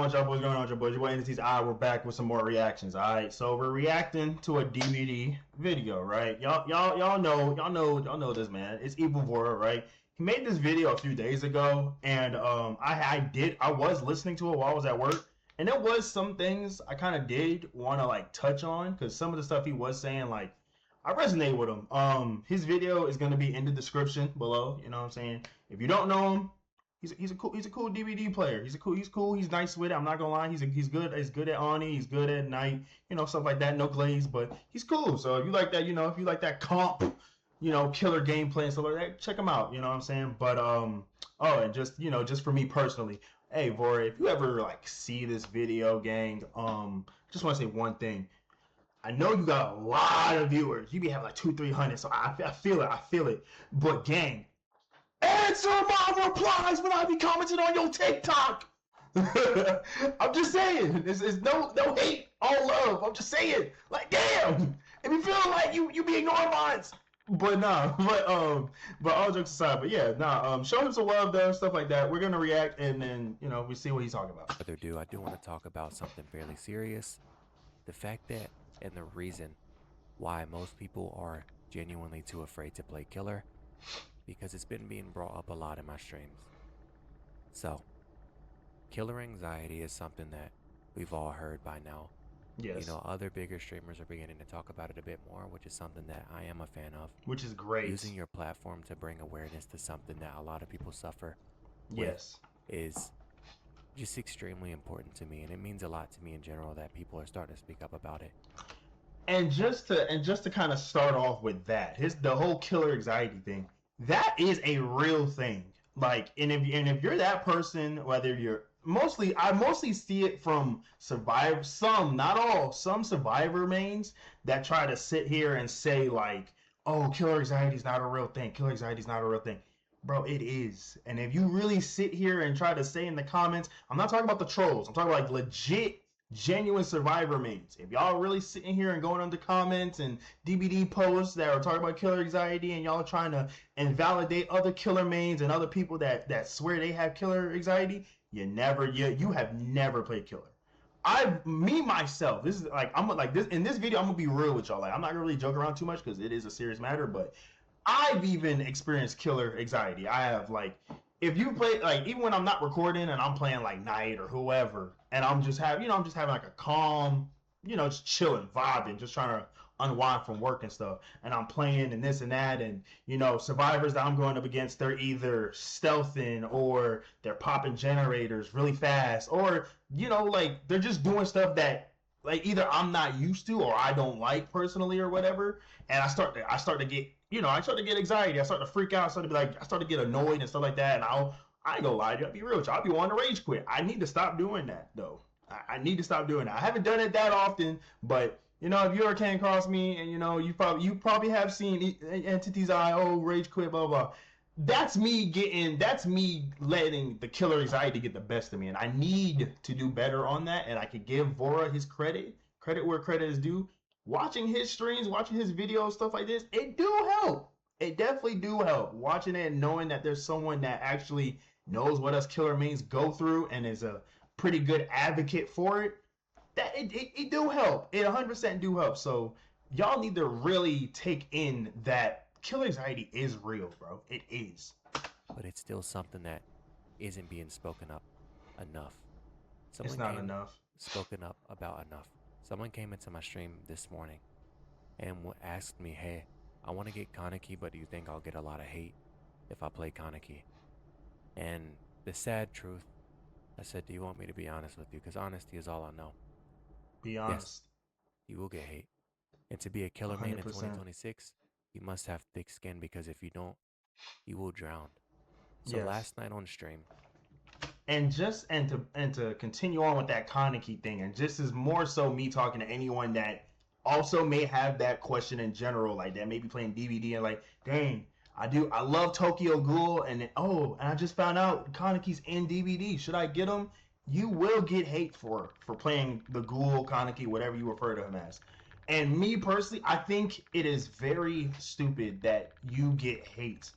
What's y'all boys going on with your boys? Your boy Entities. We're back with some more reactions. Alright, so we're reacting to a DVD video, right? Y'all know this man. It's Evil Vora, right? He made this video a few days ago, and I was listening to it while I was at work, and there was some things I kind of did want to like touch on because some of the stuff he was saying, like, I resonate with him. His video is gonna be in the description below. You know what I'm saying? If you don't know him, he's a cool DVD player. He's cool. He's nice with it. I'm not gonna lie. He's good. He's good at Oni. He's good at night. You know, stuff like that. No glaze, but he's cool. So if you like that, if you like that comp, killer gameplay and stuff like that, check him out. You know what I'm saying? But and just for me personally, hey Vora, if you ever like see this video, gang, just want to say one thing. I know you got a lot of viewers. You be having like 200-300. So I feel it. But gang, answer my replies when I be commenting on your TikTok. I'm just saying, it's no hate, all love. I'm just saying, like, damn, if you feel like you be ignoring mines, but all jokes aside, but yeah, show him some love though, stuff like that. We're gonna react and then we see what he's talking about. Further ado, I do want to talk about something fairly serious. The fact that, and the reason why most people are genuinely too afraid to play killer, because it's been being brought up a lot in my streams. So, killer anxiety is something that we've all heard by now. Yes. Other bigger streamers are beginning to talk about it a bit more, which is something that I am a fan of. Which is great. Using your platform to bring awareness to something that a lot of people suffer yes with is just extremely important to me, and it means a lot to me in general that people are starting to speak up about it. And just to kind of start off with that, the whole killer anxiety thing, that is a real thing. Like, and if you're that person, whether you're I mostly see it from not all, some survivor mains that try to sit here and say like, oh, killer anxiety is not a real thing. Killer anxiety is not a real thing. Bro, it is. And if you really sit here and try to say in the comments, I'm not talking about the trolls. I'm talking about like legit, genuine survivor mains. If y'all really sitting here and going under comments and DBD posts that are talking about killer anxiety and y'all are trying to invalidate other killer mains and other people that swear they have killer anxiety, you have never played killer. Myself, this is like, I'm like this in this video, I'm gonna be real with y'all. Like, I'm not gonna really joke around too much because it is a serious matter, but I've even experienced killer anxiety. I have, like, if you play, like, even when I'm not recording and I'm playing like night or whoever, and I'm just having like a calm, just chilling, vibing, just trying to unwind from work and stuff, and I'm playing and this and that, and survivors that I'm going up against, they're either stealthing or they're popping generators really fast, or like they're just doing stuff that like either I'm not used to or I don't like personally or whatever, and I start to get I start to get anxiety. I start to freak out. I start to get annoyed and stuff like that. And I ain't gonna lie to you. I'll be real with you. I'll be wanting to rage quit. I need to stop doing that though. I need to stop doing that. I haven't done it that often, but if you ever came across me and you probably have seen Entities rage quit, blah blah. That's me letting the killer anxiety get the best of me, and I need to do better on that. And I could give Vora his credit where credit is due. Watching his streams, watching his videos, stuff like this, it do help. It definitely do help. Watching it and knowing that there's someone that actually knows what us killer mains go through and is a pretty good advocate for it, that it do help. It 100% do help. So y'all need to really take in that killer anxiety is real, bro. It is. But it's still something that isn't being spoken up enough. It's not enough. Spoken up about enough. Someone came into my stream this morning and asked me, hey, I want to get Kaneki, but do you think I'll get a lot of hate if I play Kaneki? And the sad truth, I said, do you want me to be honest with you? Because honesty is all I know. Be honest. Yes, you will get hate. And to be a killer main in 100%. 2026, you must have thick skin, because if you don't, you will drown. So yes. Last night on stream, and to continue on with that Kaneki thing, and just as more so me talking to anyone that also may have that question in general, like that may be playing DVD and like, dang, I love Tokyo Ghoul, and I just found out Kaneki's in DVD. Should I get him? You will get hate for playing the Ghoul, Kaneki, whatever you refer to him as. And me personally, I think it is very stupid that you get hate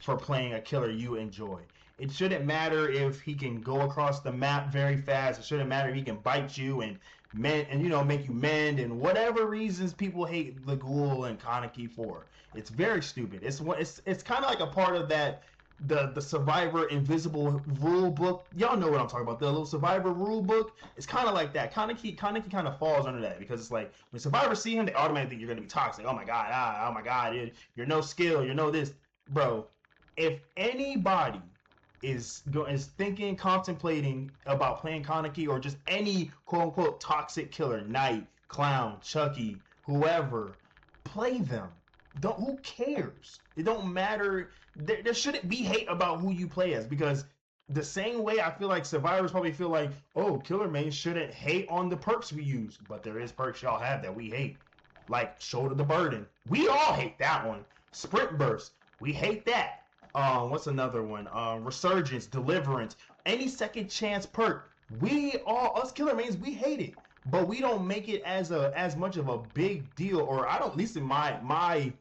for playing a killer you enjoy. It shouldn't matter if he can go across the map very fast. It shouldn't matter if he can bite you and mend and make you mend and whatever reasons people hate the Ghoul and Kaneki for. It's very stupid. It's kind of like a part of that the Survivor Invisible rule book. Y'all know what I'm talking about. The little Survivor rule book. It's kind of like that. Kaneki kind of falls under that because it's like when Survivors see him, they automatically think you're gonna be toxic. Oh my god, oh my god, you're no skill, you're no this, bro. If anybody is thinking, contemplating about playing Kaneki or just any quote unquote toxic killer, Knight, Clown, Chucky, whoever, play them. Who cares? It don't matter. There shouldn't be hate about who you play as, because the same way I feel like survivors probably feel like, oh, killer mains shouldn't hate on the perks we use, but there is perks y'all have that we hate, like Shoulder the Burden. We all hate that one. Sprint Burst, we hate that. What's another one? Resurgence, Deliverance, any second chance perk. Us killer mains, we hate it, but we don't make it as much of a big deal, or I don't, at least in my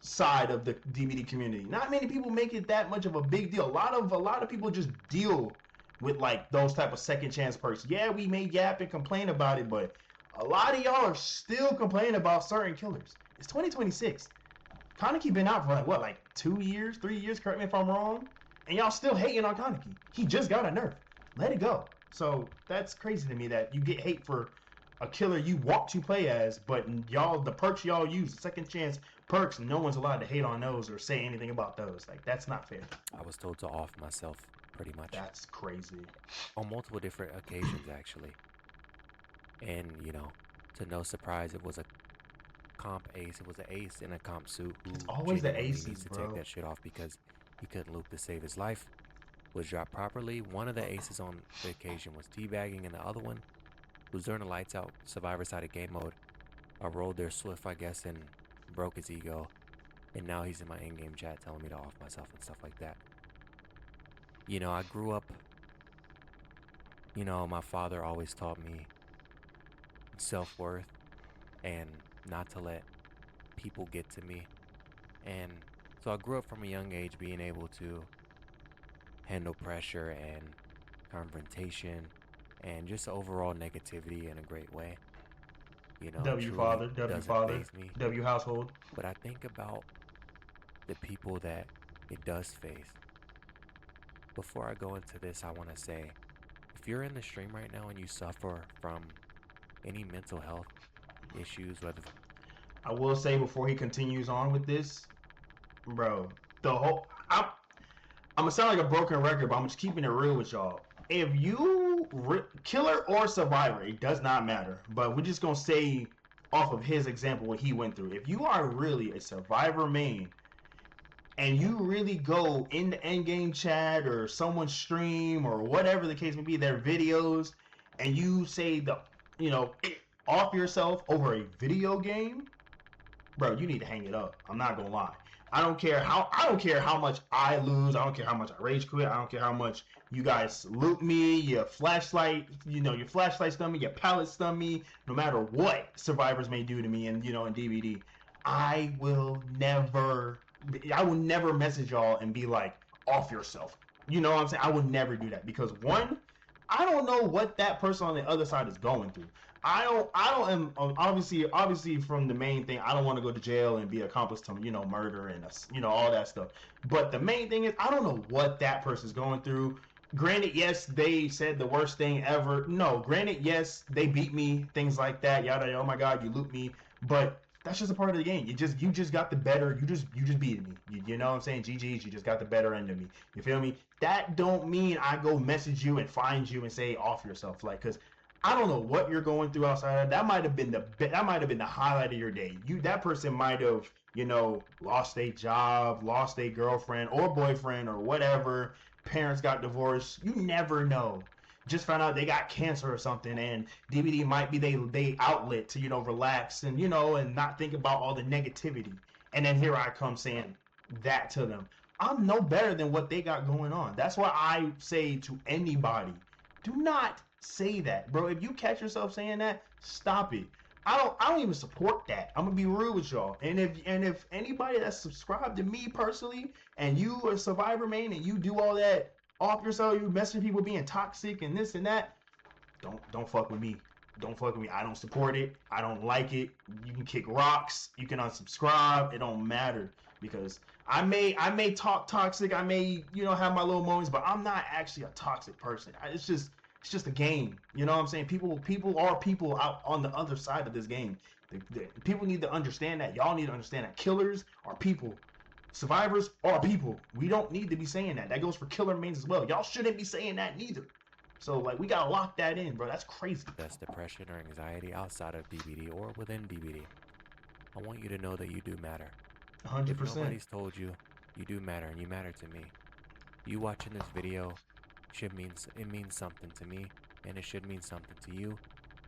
side of the DBD community. Not many people make it that much of a big deal. A lot of people just deal with like those type of second chance perks. Yeah, we may yap and complain about it, but a lot of y'all are still complaining about certain killers. It's 2026. Kaneki been out for like 2 years, 3 years, correct me if I'm wrong, and y'all still hating on Kaneki. He just got a nerf. Let it go. So that's crazy to me that you get hate for a killer you want to play as, but y'all, the perks y'all use, second chance perks, no one's allowed to hate on those or say anything about those. Like, that's not fair. I was told to off myself, pretty much. That's crazy. On multiple different occasions, actually. And, to no surprise, it was a comp ace. It was an ace in a comp suit who it's always the genuinely aces, needs to bro. take that shit off because he couldn't loop to save his life. Was dropped properly. One of the aces on the occasion was teabagging, and the other one was during the lights out survivor side of game mode. I rolled their Swift, I guess, and broke his ego, and now he's in my in-game chat telling me to off myself and stuff like that. I grew up, my father always taught me self-worth and not to let people get to me, and so I grew up from a young age being able to handle pressure and confrontation and just overall negativity in a great way. W father, W household. But I think about the people that it does face. Before I go into this, I want to say, if you're in the stream right now and you suffer from any mental health issues, whether... I will say before he continues on with this, bro, I'm gonna sound like a broken record, but I'm just keeping it real with y'all. If you killer or survivor, it does not matter, but we're just gonna say off of his example what he went through. If you are really a survivor main and you really go in the endgame chat or someone's stream or whatever the case may be, their videos, and you say off yourself over a video game, bro, you need to hang it up. I'm not gonna lie. I don't care how much I lose. I don't care how much I rage quit. I don't care how much you guys loot me, your flashlight stun me, your pallet stun me. No matter what survivors may do to me, and in DBD, I will never message y'all and be like, off yourself. You know what I'm saying? I would never do that, because one, I don't know what that person on the other side is going through. I don't obviously from the main thing, I don't want to go to jail and be accomplice to murder and all that stuff. But the main thing is, I don't know what that person's going through. Granted, yes, they said the worst thing ever. No, granted, yes, they beat me, things like that. Yada, oh my god, you loot me. But that's just a part of the game. You just got the better. You just beat me. You know what I'm saying? GG's. You just got the better end of me. You feel me? That don't mean I go message you and find you and say off yourself, like, because I don't know what you're going through outside of that. That might have been the highlight of your day. That person might have, lost a job, lost a girlfriend or boyfriend or whatever. Parents got divorced. You never know. Just found out they got cancer or something, and DBD might be they outlet to relax and and not think about all the negativity. And then here I come saying that to them. I'm no better than what they got going on. That's why I say to anybody, do not say that, bro. If you catch yourself saying that, stop it. I don't even support that. I'm gonna be real with y'all. And if anybody that's subscribed to me personally and you a survivor main and you do all off yourself, you messaging people being toxic and this and that, don't fuck with me. Don't fuck with me. I don't support it. I don't like it. You can kick rocks. You can unsubscribe. It don't matter because I may talk toxic. I may have my little moments, but I'm not actually a toxic person. It's just a game. You know what I'm saying? People are people out on the other side of this game. People need to understand that. Y'all need to understand that killers are people. Survivors are people. We don't need to be saying that. That goes for killer mains as well. Y'all shouldn't be saying that neither. So, like, we gotta lock that in, bro. That's crazy. That's depression or anxiety outside of DBD or within DBD. I want you to know that you do matter. 100%. If nobody's told you, you do matter and you matter to me. You watching this video means something to me, and it should mean something to you.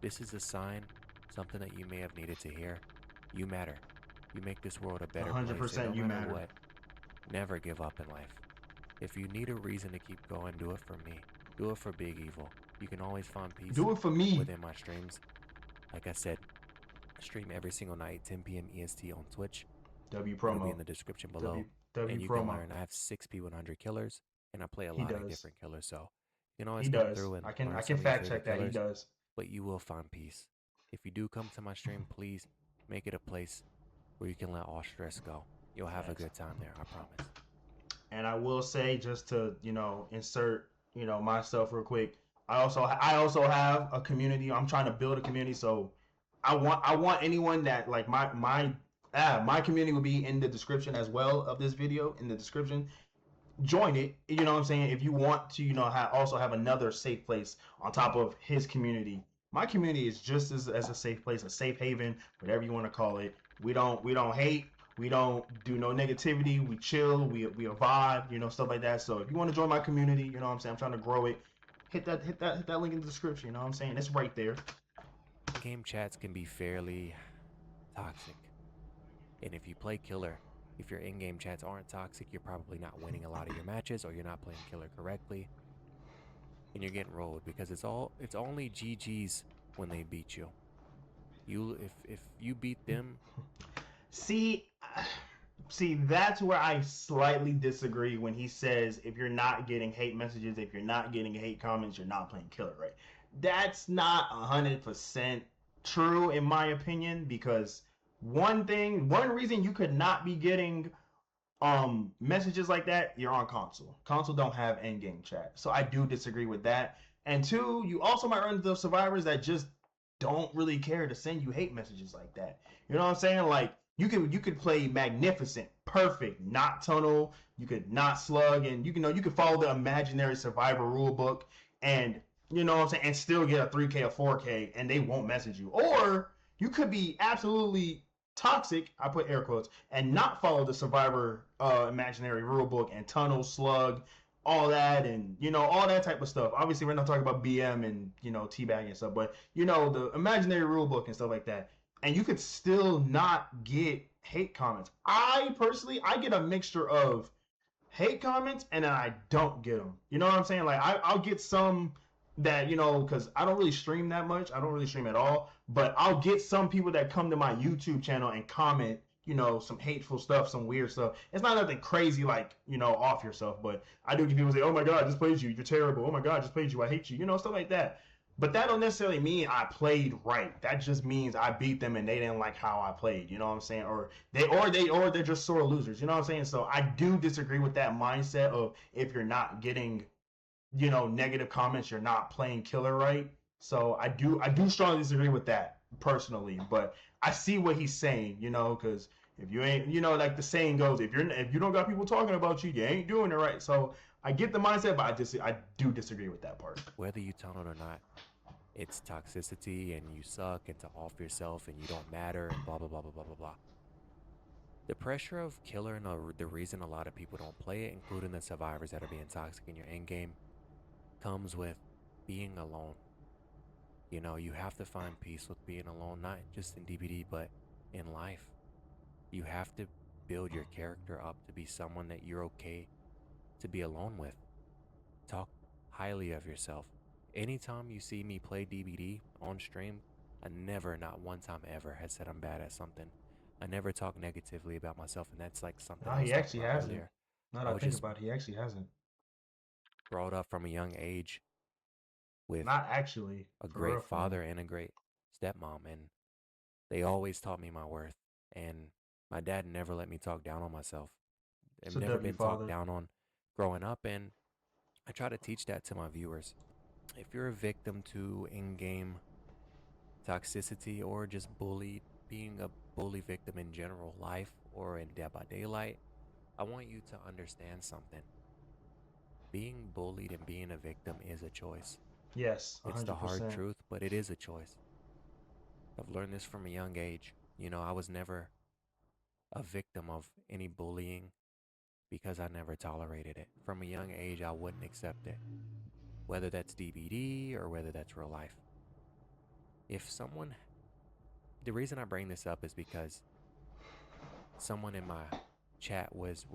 This is a sign, something that you may have needed to hear. You matter. You make this world a better place. 100% no you matter matter. what. Never give up in life. If you need a reason to keep going, do it for me. Do it for Big Evil. You can always find peace. Do it for me. Within my streams. Like I said, I stream every single night, 10 p.m. EST on Twitch. W It'll be promo. in the description below. W And you can promo. learn. I have 6 P100 killers, and I play a He lot of does. different killers. So you can always He come does. through and I can learn some of your fact favorite check that. He killers, does. but you will find peace. If you do come to my stream, please make it a place where you can let all stress go. You'll have a good time there, I promise. And I will say, just to insert myself real quick, I also have a community. I'm trying to build a community, so I want anyone that, like, my community will be in the description as well of this video, in the description. Join it, you know what I'm saying? If you want to, also have another safe place on top of his community. My community is just as a safe place, a safe haven, whatever you want to call it. We don't hate, we don't do no negativity, we chill, we vibe, stuff like that. So if you want to join my community, you know what I'm saying, I'm trying to grow it, hit that link in the description, you know what I'm saying? It's right there. Game chats can be fairly toxic. And if you play killer, if your in-game chats aren't toxic, you're probably not winning a lot of your matches, or you're not playing killer correctly, and you're getting rolled because it's only GG's when they beat you. If you beat them, See, that's where I slightly disagree when he says if you're not getting hate messages, if you're not getting hate comments, you're not playing killer, right? That's not 100% true in my opinion, because one reason you could not be getting messages like that, you're on console. Console don't have in-game chat. So I do disagree with that. And two, you also might run into survivors that just don't really care to send you hate messages like that. You know what I'm saying? Like, you could play magnificent, perfect, not tunnel, you could not slug, and you could follow the imaginary survivor rulebook, and you know what I'm saying, and still get a 3K or 4K, and they won't message you. Or you could be absolutely toxic, I put air quotes, and not follow the survivor imaginary rulebook and tunnel, slug, all that, and all that type of stuff. Obviously, we're not talking about BM and teabag and stuff, but the imaginary rulebook and stuff like that. And you could still not get hate comments. I personally, I get a mixture of hate comments and then I don't get them. You know what I'm saying? Like, I'll get some that, because I don't really stream that much. I don't really stream at all. But I'll get some people that come to my YouTube channel and comment, some hateful stuff, some weird stuff. It's not nothing crazy like, off yourself. But I do get people say, oh my God, I just played you. You're terrible. Oh my God, I just played you. I hate you. Stuff like that. But that don't necessarily mean I played right. That just means I beat them and they didn't like how I played. You know what I'm saying? Or they're just sore losers. You know what I'm saying? So I do disagree with that mindset of if you're not getting, negative comments, you're not playing killer right. So I do strongly disagree with that personally. But I see what he's saying, because if you ain't, like the saying goes, if you don't got people talking about you, you ain't doing it right. So I get the mindset, but I do disagree with that part. whether you tunnel or not, it's toxicity and you suck and to off yourself and you don't matter and blah blah blah blah blah blah blah. The pressure of killer and the reason a lot of people don't play it, including the survivors that are being toxic in your end game, comes with being alone. You have to find peace with being alone, not just in DBD, but in life. You have to build your character up to be someone that you're okay to be alone with. Talk highly of yourself. Anytime you see me play DBD on stream, I never, not one time ever, has said I'm bad at something. I never talk negatively about myself, and that's like something No, I was he talking actually about hasn't. earlier. Now that I think about it, he actually hasn't. brought up from a young age with Not actually, a for real, great for real. father and a great stepmom, and they always taught me my worth. And my dad never let me talk down on myself. I've It's a never W, been talked father. down on growing up, and I try to teach that to my viewers. If you're a victim to in-game toxicity or just bullied, being a bully victim in general life or in Dead by Daylight, I want you to understand something. Being bullied and being a victim is a choice. Yes, It's the hard 100%. truth, but it is a choice. I've learned this from a young age. I was never a victim of any bullying because I never tolerated it. From a young age, I wouldn't accept it, whether that's DBD or whether that's real life. If someone, the reason I bring this up is because someone in my chat was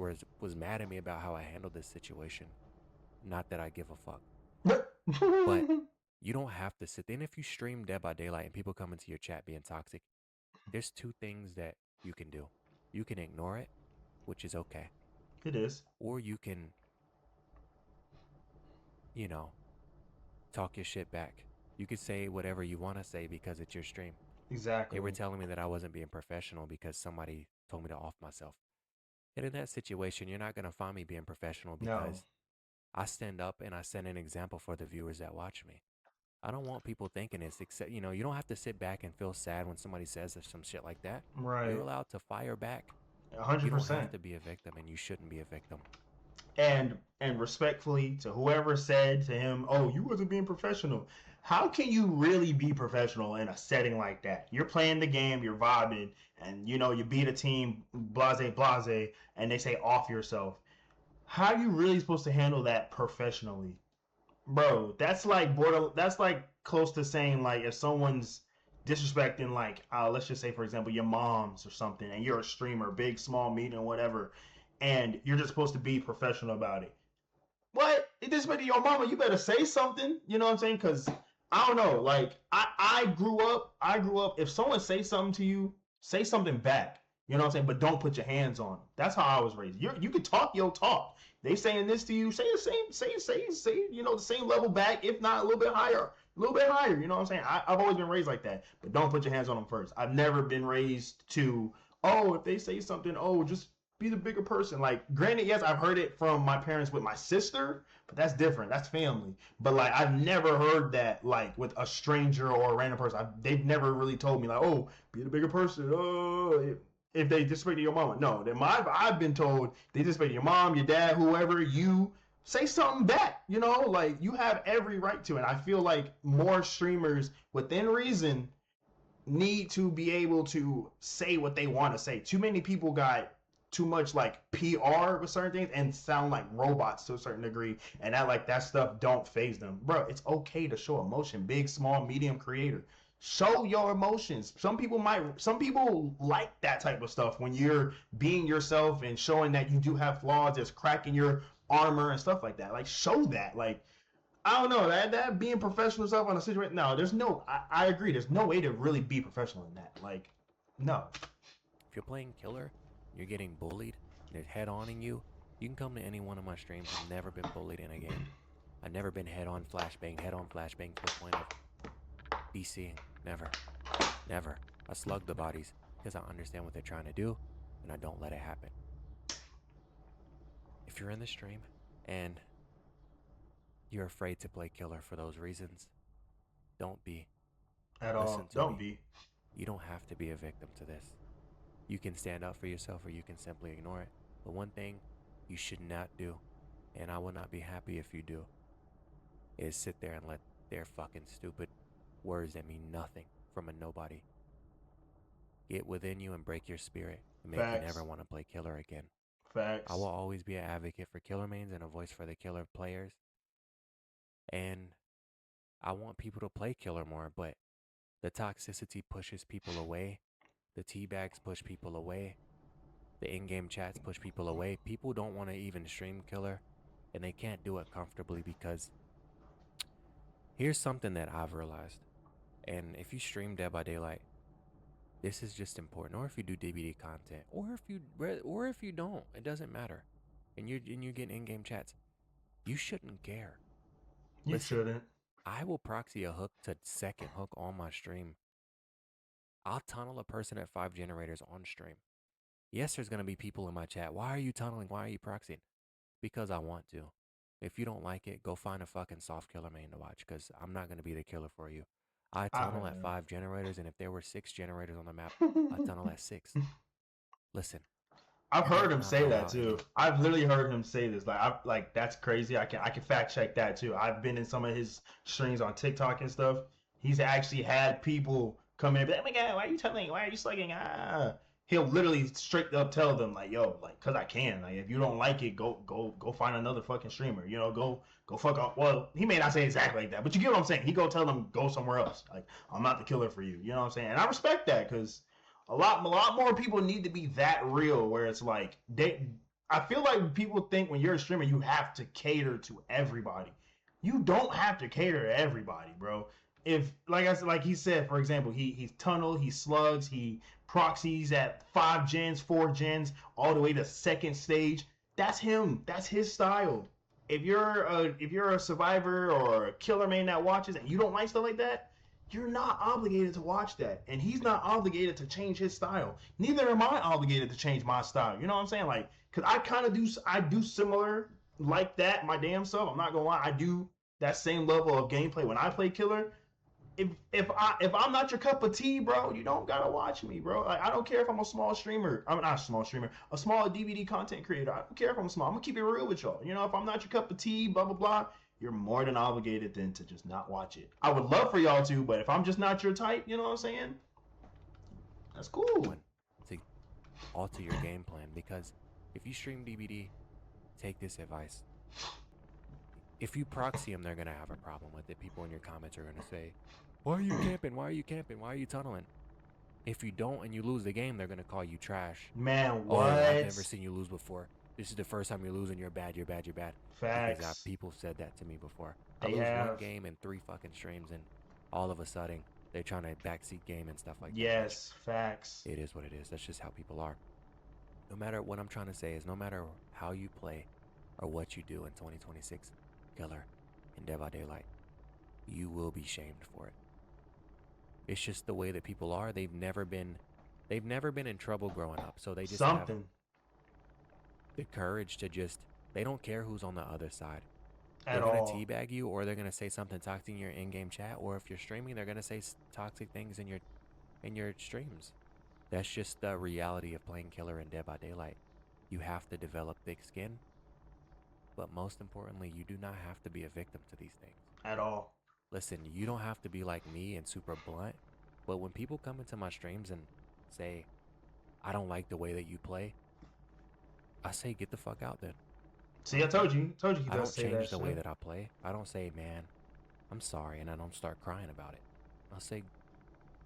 mad at me about how I handled this situation. Not that I give a fuck, but you don't have to sit. And if you stream Dead by Daylight and people come into your chat being toxic, there's two things that you can do. You can ignore it, which is okay, It is. or you can, you know, talk your shit back. You could say whatever you want to say because it's your stream. They were Exactly. telling me that I wasn't being professional because somebody told me to off myself. And in that situation, you're not going to find me being professional No. because I stand up and I set an example for the viewers that watch me. I don't want people thinking it's except, you don't have to sit back and feel sad when somebody says some shit like that. You're Right. allowed to fire back. You don't have 100%. to be a victim and you shouldn't be a victim. And respectfully to whoever said to him, "Oh, you wasn't being professional." How can you really be professional in a setting like that? You're playing the game, you're vibing, and you beat a team, blase blase, and they say off yourself. How are you really supposed to handle that professionally? Bro, that's like border. That's like close to saying like if someone's disrespecting like let's just say for example your mom's or something, and you're a streamer, big, small, medium, whatever, and you're just supposed to be professional about it. What? It disrespecting your mama? You better say something. You know what I'm saying? Because I don't know. Like I grew up. I grew up. If someone say something to you, say something back. You know what I'm saying? But don't put your hands on them. That's how I was raised. You can talk your talk. They saying this to you, say the same, say, the same level back, if not a little bit higher, a little bit higher. You know what I'm saying? I've always been raised like that, but don't put your hands on them first. I've never been raised to, oh, if they say something, oh, just be the bigger person. Like, granted, yes, I've heard it from my parents with my sister, but that's different. That's family. But like, I've never heard that like with a stranger or a random person. They've never really told me like, oh, be the bigger person. Oh, if they disrespect your mama. No, I've been told they disrespect your mom, your dad, whoever. You say something back. Like you have every right to it. I feel like more streamers within reason need to be able to say what they want to say. Too many people got too much like PR with certain things and sound like robots to a certain degree, and that stuff don't phase them. Bro, it's okay to show emotion, big, small, medium, creator. Show your emotions. Some people like that type of stuff when you're being yourself and showing that you do have flaws, there's cracking your armor and stuff like that. Like show that. Like I don't know that being professional stuff on a situation. No, there's no. I agree. There's no way to really be professional in that. Like, no. If you're playing killer, you're getting bullied, and they're head-oning you, you can come to any one of my streams. I've never been bullied in a game. I've never been head-on flashbang to the point of DCing. Never. Never. I slug the bodies because I understand what they're trying to do, and I don't let it happen. If you're in the stream and you're afraid to play killer for those reasons, don't be. At Listen all. to Don't me. be. You don't have to be a victim to this. You can stand up for yourself or you can simply ignore it. But one thing you should not do, and I will not be happy if you do, is sit there and let their fucking stupid words that mean nothing from a nobody get within you and break your spirit and make you Facts. never want to play killer again. I Facts. will always be an advocate for killer mains and a voice for the killer players. And I want people to play killer more, but the toxicity pushes people away. The teabags push people away. The in-game chats push people away. People don't want to even stream killer, and they can't do it comfortably because here's something that I've realized. And if you stream Dead by Daylight, this is just important. Or if you do DBD content, or if you don't, it doesn't matter. And you get in-game chats. You shouldn't care. You Listen, shouldn't. I will proxy a hook to second hook on my stream. I'll tunnel a person at 5 generators on stream. Yes, there's going to be people in my chat. Why are you tunneling? Why are you proxying? Because I want to. If you don't like it, go find a fucking soft killer main to watch, because I'm not going to be the killer for you. I tunnel at 5 generators, and if there were 6 generators on the map, I tunnel at 6. Listen, I've you heard might him not say go that out too. and I've literally heard him say this. Like that's crazy. I can fact check that too. I've been in some of his streams on TikTok and stuff. He's actually had people come in and be like, "Oh my god, why are you telling? Why are you slugging?" Ah. He'll literally straight up tell them like, "Yo, like, cause I can. Like, if you don't like it, go find another fucking streamer. You know, go fuck off." Well, he may not say exactly like that, but you get what I'm saying. He go tell them go somewhere else. Like, I'm not the killer for you. You know what I'm saying? And I respect that because a lot more people need to be that real where it's like I feel like people think when you're a streamer you have to cater to everybody. You don't have to cater to everybody, bro. If like I said, like he said, for example, he's tunnel, he slugs, he proxies at 5 gens, 4 gens, all the way to second stage. That's him. That's his style. If you're a survivor or a killer main that watches and you don't like stuff like that, you're not obligated to watch that, and he's not obligated to change his style. Neither am I obligated to change my style. You know what I'm saying? Like, cause I do similar like that my damn self. I'm not gonna lie, I do that same level of gameplay when I play killer. If I'm not your cup of tea, bro, you don't gotta watch me, bro. Like, I don't care if I'm a small streamer. I'm not a small streamer, a small DVD content creator. I don't care if I'm small. I'm gonna keep it real with y'all. You know, if I'm not your cup of tea, blah blah blah, you're more than obligated then to just not watch it. I would love for y'all to, but if I'm just not your type, you know what I'm saying? That's cool. to alter your game plan, because if you stream DBD, take this advice. If you proxy them, they're going to have a problem with it. People in your comments are going to say, why are you camping? Why are you camping? Why are you tunneling? If you don't and you lose the game, they're going to call you trash. Man, Oh, what? I've never seen you lose before. This is the first time you're losing. You're bad. You're bad. You're bad. Facts. Because people said that to me before. They I lose have. one game and 3 fucking streams, and all of a sudden they're trying to backseat game and stuff like that. Yes, facts. It is what it is. That's just how people are. No matter what I'm trying to say is, no matter how you play or what you do in 2026, Killer and Dead by Daylight, you will be shamed for it. It's just the way that people are. They've never been in trouble growing up, so they just have the courage to just, they don't care who's on the other side. They're going to teabag you, or they're going to say something toxic in your in-game chat, or if you're streaming, they're going to say toxic things in your streams. That's just the reality of playing Killer and Dead by Daylight. You have to develop thick skin, but most importantly, you do not have to be a victim to these things. At all. Listen, you don't have to be like me and super blunt, but when people come into my streams and say, I don't like the way that you play, I say, get the fuck out then. See, I told you. I don't change the way that I play. I don't say, man, I'm sorry, and I don't start crying about it. I'll say,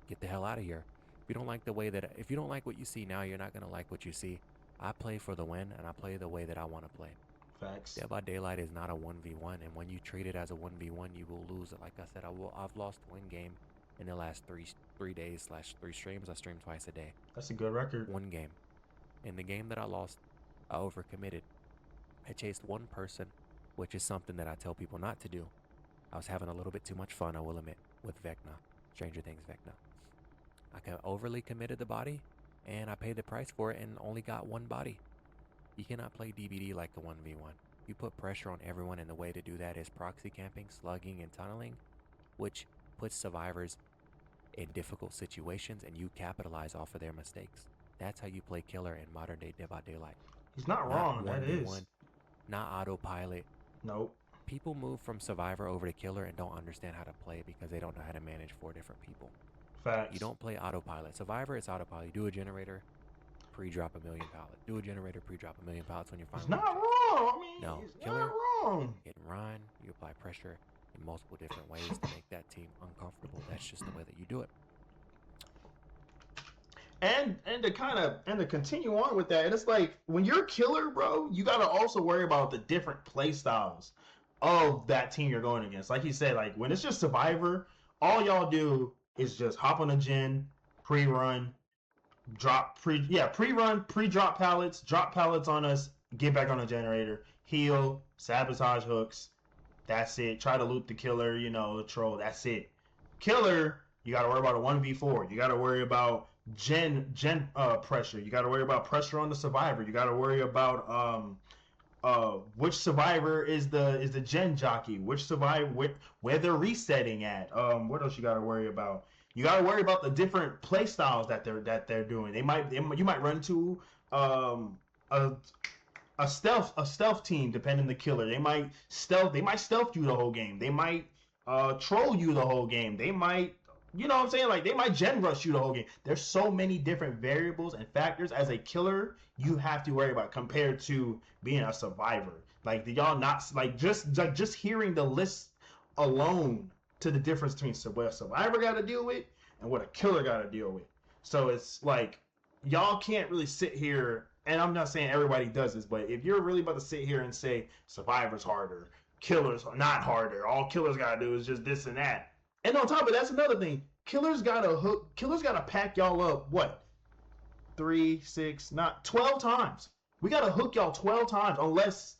get the hell out of here. If you don't like what you see now, you're not going to like what you see. I play for the win, and I play the way that I want to play. Facts. Dead by Daylight is not a 1v1, and when you treat it as a 1v1, you will lose it. Like I said, I've lost one game in the last 3 days / 3 streams. I stream twice a day. That's a good record. One game. In the game that I lost, I overcommitted. I chased one person, which is something that I tell people not to do. I was having a little bit too much fun, I will admit, with Vecna. Stranger Things Vecna. I overly committed the body, and I paid the price for it and only got one body. You cannot play DBD like a 1v1. You put pressure on everyone, and the way to do that is proxy camping, slugging, and tunneling, which puts survivors in difficult situations, and you capitalize off of their mistakes. That's how you play Killer in modern day Dead by Daylight. He's not wrong, that is. Not autopilot. Nope. People move from Survivor over to Killer and don't understand how to play because they don't know how to manage 4 different people. Facts. You don't play autopilot. Survivor, it's autopilot. You do a generator, pre-drop 1 million pallets. Do a generator, pre-drop 1 million pallets when you're finally. It's not wrong. I mean, no, it's Killer, not wrong. Hit and run. You apply pressure in multiple different ways to make that team uncomfortable. That's just the way that you do it. And to continue on with that, it's like when you're Killer, bro, you gotta also worry about the different play styles of that team you're going against. Like you said, like when it's just Survivor, all y'all do is just hop on a gen, pre-run, pre-run, pre-drop pallets, drop pallets on us, get back on a generator, heal, sabotage hooks. That's it. Try to loot the killer, you know, the troll. That's it. Killer, you got to worry about a 1v4. You got to worry about gen pressure. You got to worry about pressure on the survivor. You got to worry about which survivor is the gen jockey, which survivor where they're resetting at. What else you got to worry about? You got to worry about the different play styles that they're doing. You might run to a stealth team depending on the killer. They might stealth you the whole game. They might troll you the whole game. They might, you know what I'm saying? Like, they might gen rush you the whole game. There's so many different variables and factors as a killer you have to worry about compared to being a survivor. Like, do y'all not, like, just hearing the list alone to the difference between what a survivor got to deal with and what a killer got to deal with. So it's like, y'all can't really sit here, and I'm not saying everybody does this, but if you're really about to sit here and say survivor's harder, killers are not harder, all killers got to do is just this and that. And on top of that's another thing. Killers gotta pack y'all up, what? 3, 6, not 12 times. We gotta hook y'all 12 times unless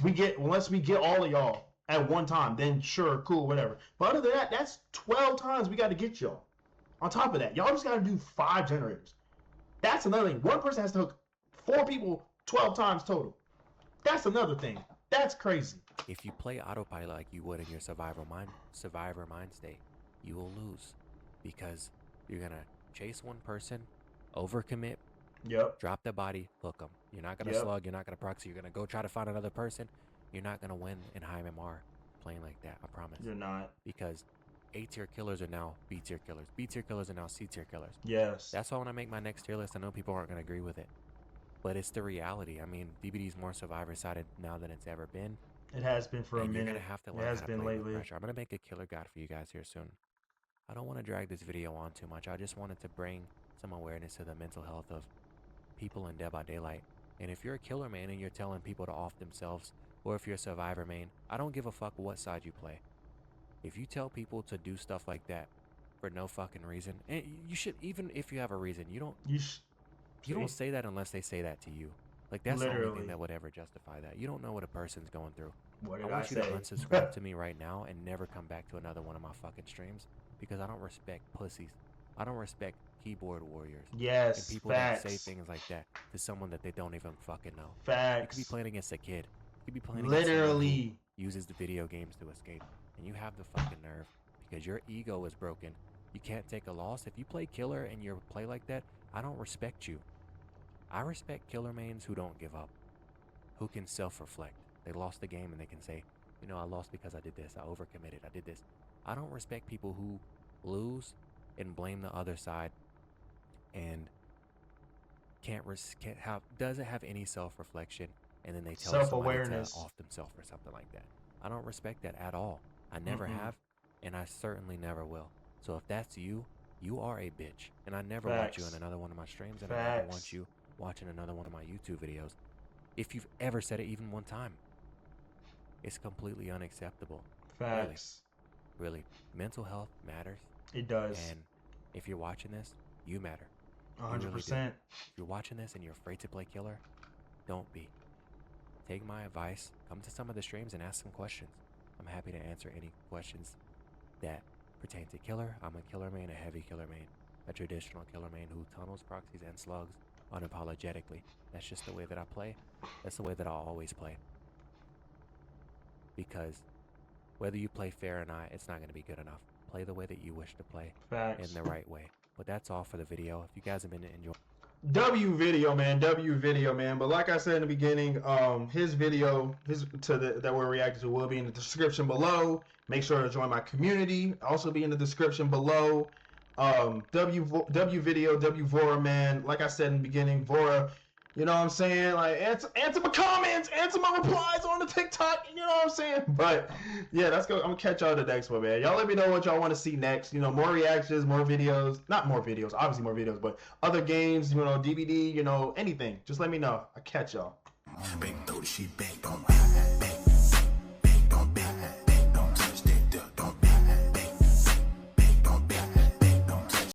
we get all of y'all at one time. Then sure, cool, whatever. But other than that, that's 12 times we gotta get y'all. On top of that, y'all just gotta do 5 generators. That's another thing. One person has to hook 4 people 12 times total. That's another thing. That's crazy. If you play autopilot like you would in your survivor mind state, you will lose because you're gonna chase one person, overcommit, drop the body, hook them. You're not gonna slug, you're not gonna proxy, you're gonna go try to find another person. You're not gonna win in high MMR playing like that. I promise. You're not, because A tier killers are now B tier killers. B tier killers are now C tier killers. Yes. That's why when I make my next tier list, I know people aren't gonna agree with it, but it's the reality. I mean, DBD's more survivor sided now than it's ever been. It has been for a minute. You're gonna have to learn how to play with pressure. I'm gonna make a killer guide for you guys here soon. I don't want to drag this video on too much. I just wanted to bring some awareness to the mental health of people in Dead by Daylight. And if you're a killer main and you're telling people to off themselves, or if you're a survivor main, I don't give a fuck what side you play. If you tell people to do stuff like that for no fucking reason, and you should, even if you have a reason, you don't say that unless they say that to you. Like, that's the only thing that would ever justify that. You don't know what a person's going through. I want you to unsubscribe to me right now and never come back to another one of my fucking streams, because I don't respect pussies. I don't respect keyboard warriors. Yes, and people facts. that say things like that to someone that they don't even fucking know. Facts. You could be playing against a kid. You could be playing against someone who uses the video games to escape, and you have the fucking nerve because your ego is broken. You can't take a loss. If you play killer and you play like that, I don't respect you. I respect killer mains who don't give up, who can self-reflect. They lost the game and they can say, you know, I lost because I did this, I overcommitted, I did this. I don't respect people who lose and blame the other side and doesn't have any self-reflection, and then they tell somebody to off themselves or something like that. I don't respect that at all. I never have, and I certainly never will. So if that's you, you are a bitch, and I never want you in another one of my streams, and I never want you watching another one of my YouTube videos. If you've ever said it even one time, it's completely unacceptable. Facts. Really. Mental health matters. It does. And if you're watching this, you matter. 100%. Really, if you're watching this and you're afraid to play killer, don't be. Take my advice, come to some of the streams and ask some questions. I'm happy to answer any questions that pertain to killer. I'm a killer main, a heavy killer main, a traditional killer main who tunnels, proxies, and slugs unapologetically. That's just the way that I play. That's the way that I'll always play. Because whether you play fair or not, it's not going to be good enough. Play the way that you wish to play. Facts. In the right way. But that's all for the video. If you guys have been enjoying W video, man. But like I said in the beginning, his video, that we're reacting to, will be in the description below. Make sure to join my community. Also be in the description below. W video, W Vora, man. Like I said in the beginning, Vora, you know what I'm saying? Like, answer my comments, answer my replies on the TikTok, you know what I'm saying? But yeah, let's go. I'm gonna catch y'all the next one, man. Y'all let me know what y'all want to see next. You know, more reactions, more videos. Not more videos, obviously more videos, but other games, you know, DBD, you know, anything. Just let me know. I'll catch y'all.